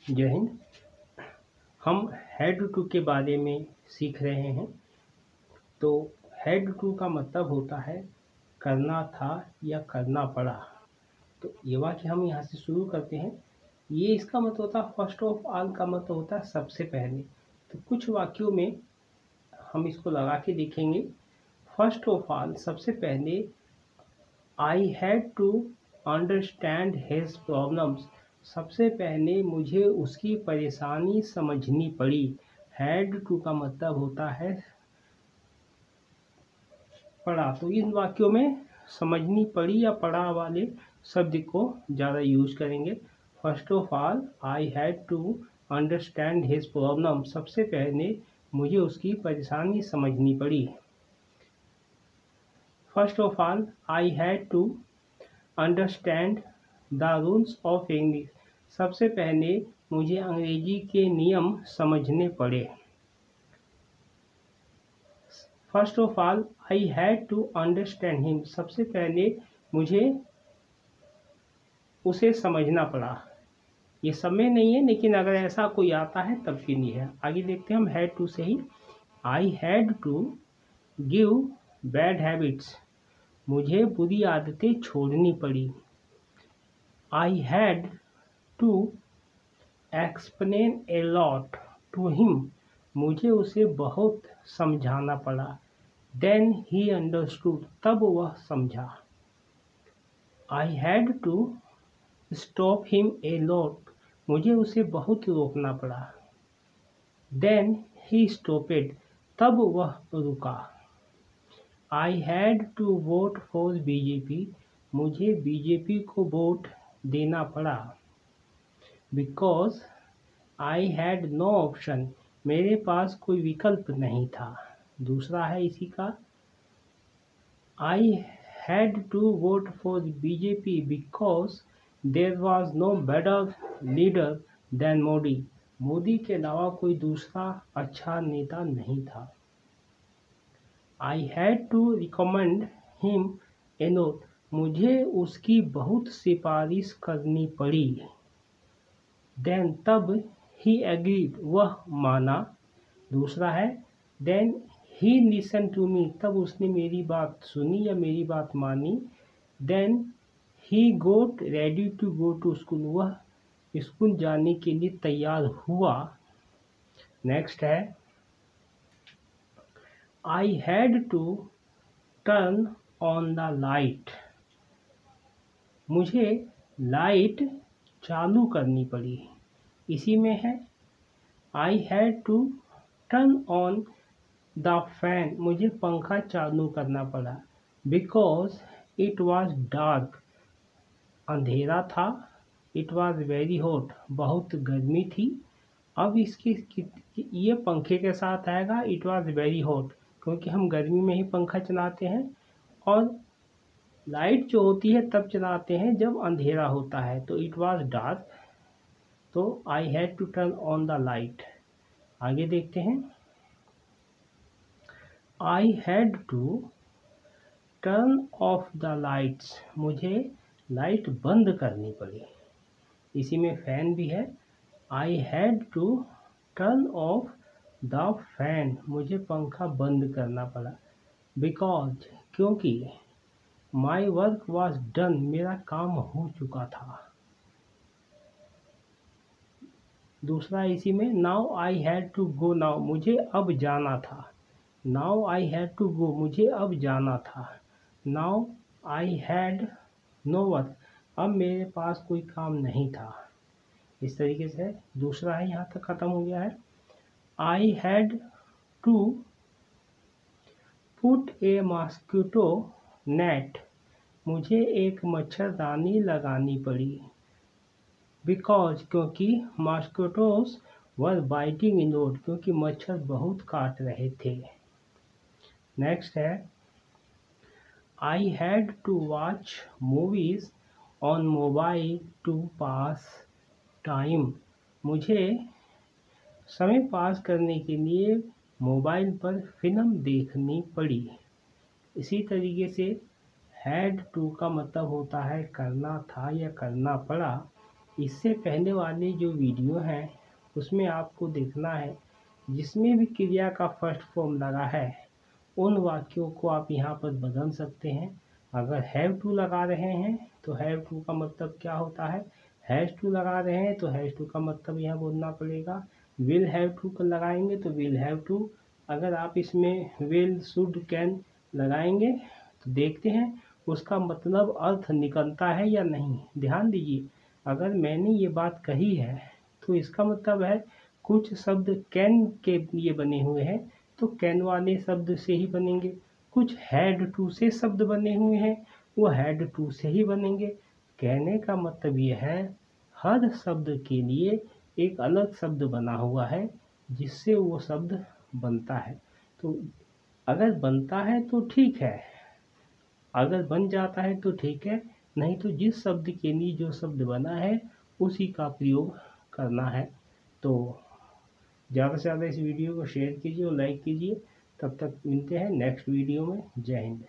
जय हिंद। हम had to के बारे में सीख रहे हैं। तो हैड टू का मतलब होता है करना था या करना पड़ा। तो ये वाक्य हम यहाँ से शुरू करते हैं। ये इसका मतलब होता है फर्स्ट ऑफ ऑल का मतलब होता है सबसे पहले। तो कुछ वाक्यों में हम इसको लगा के देखेंगे। फर्स्ट ऑफ ऑल सबसे पहले, I had to understand his problems. सबसे पहले मुझे उसकी परेशानी समझनी पड़ी। हैड टू का मतलब होता है पढ़ा। तो इन वाक्यों में समझनी पड़ी या पढ़ा वाले शब्द को ज़्यादा यूज करेंगे। First of all I had to understand his problem. सबसे पहले मुझे उसकी परेशानी समझनी पड़ी। First of all I had to understand the rules of English. सबसे पहले मुझे अंग्रेजी के नियम समझने पड़े। First of all I had to understand him. सबसे पहले मुझे उसे समझना पड़ा। ये सब में नहीं है, लेकिन अगर ऐसा कोई आता है तब भी नहीं है। आगे देखते हैं हम हैड टू से ही। I had to give bad habits. मुझे बुरी आदतें छोड़नी पड़ी। I had to explain a lot to him. मुझे उसे बहुत समझाना पड़ा। Then he understood. तब वह समझा। I had to stop him a lot. मुझे उसे बहुत रोकना पड़ा। Then he stopped. तब वह रुका। I had to vote for BJP. मुझे बीजेपी को वोट देना पड़ा। Because I had no option. मेरे पास कोई विकल्प नहीं था। दूसरा है इसी का, I had to vote for BJP because there was no better leader than Modi. Modi के अलावा कोई दूसरा अच्छा नेता नहीं था। I had to recommend him a note. मुझे उसकी बहुत सिफारिश करनी पड़ी। देन तब ही एग्रीड। वह माना। दूसरा है then he listen to me. तब उसने मेरी बात सुनी या मेरी बात मानी। Then he got ready to go to school. वह स्कूल जाने के लिए तैयार हुआ। नेक्स्ट है I had to turn on the light. मुझे लाइट चालू करनी पड़ी। इसी में है I had to turn on the fan. मुझे पंखा चालू करना पड़ा। Because it was dark. अंधेरा था। It was very hot. बहुत गर्मी थी। अब इसके ये पंखे के साथ आएगा इट वॉज वेरी हॉट, क्योंकि हम गर्मी में ही पंखा चलाते हैं। और लाइट जो होती है तब चलाते हैं जब अंधेरा होता है। तो इट वॉज डार्क। तो I had to turn on the light. आगे देखते हैं I had to turn off the lights. मुझे लाइट बंद करनी पड़ी। इसी में फैन भी है। I had to turn off the fan. मुझे पंखा बंद करना पड़ा। बिकॉज क्योंकि माई वर्क वॉज डन। मेरा काम हो चुका था। दूसरा इसी में now I had to go. Now मुझे अब जाना था। Now I had to go. मुझे अब जाना था। Now I had no work. अब मेरे पास कोई काम नहीं था। इस तरीके से दूसरा है, यहाँ तक ख़त्म हो गया है। I had to put a mosquito net. मुझे एक मच्छरदानी लगानी पड़ी। बिकॉज क्योंकि mosquitoes were biting in road. क्योंकि मच्छर बहुत काट रहे थे। नेक्स्ट है I had to watch movies on mobile to pass time. मुझे समय पास करने के लिए मोबाइल पर फिल्म देखनी पड़ी। इसी तरीके से हैड टू का मतलब होता है करना था या करना पड़ा। इससे पहले वाले जो वीडियो हैं उसमें आपको देखना है जिसमें भी क्रिया का फर्स्ट फॉर्म लगा है उन वाक्यों को आप यहाँ पर बदल सकते हैं। अगर हैव टू लगा रहे हैं तो हैव टू का मतलब क्या होता है, हैज़ टू लगा रहे हैं तो हैज़ टू का मतलब यहाँ बोलना पड़ेगा। विल हैव टू लगाएंगे तो विल हैव टू। अगर आप इसमें विल शुड कैन लगाएंगे तो देखते हैं उसका मतलब अर्थ निकलता है या नहीं। ध्यान दीजिए, अगर मैंने ये बात कही है तो इसका मतलब है कुछ शब्द कैन के लिए बने हुए हैं तो कैन वाले शब्द से ही बनेंगे। कुछ हैड टू से शब्द बने हुए हैं वो हैड टू से ही बनेंगे। कहने का मतलब ये है हर शब्द के लिए एक अलग शब्द बना हुआ है जिससे वो शब्द बनता है। तो अगर बनता है तो ठीक है, अगर बन जाता है तो ठीक है, नहीं तो जिस शब्द के लिए जो शब्द बना है उसी का प्रयोग करना है। तो ज़्यादा से ज़्यादा इस वीडियो को शेयर कीजिए और लाइक कीजिए। तब तक मिलते हैं नेक्स्ट वीडियो में। जय हिंद।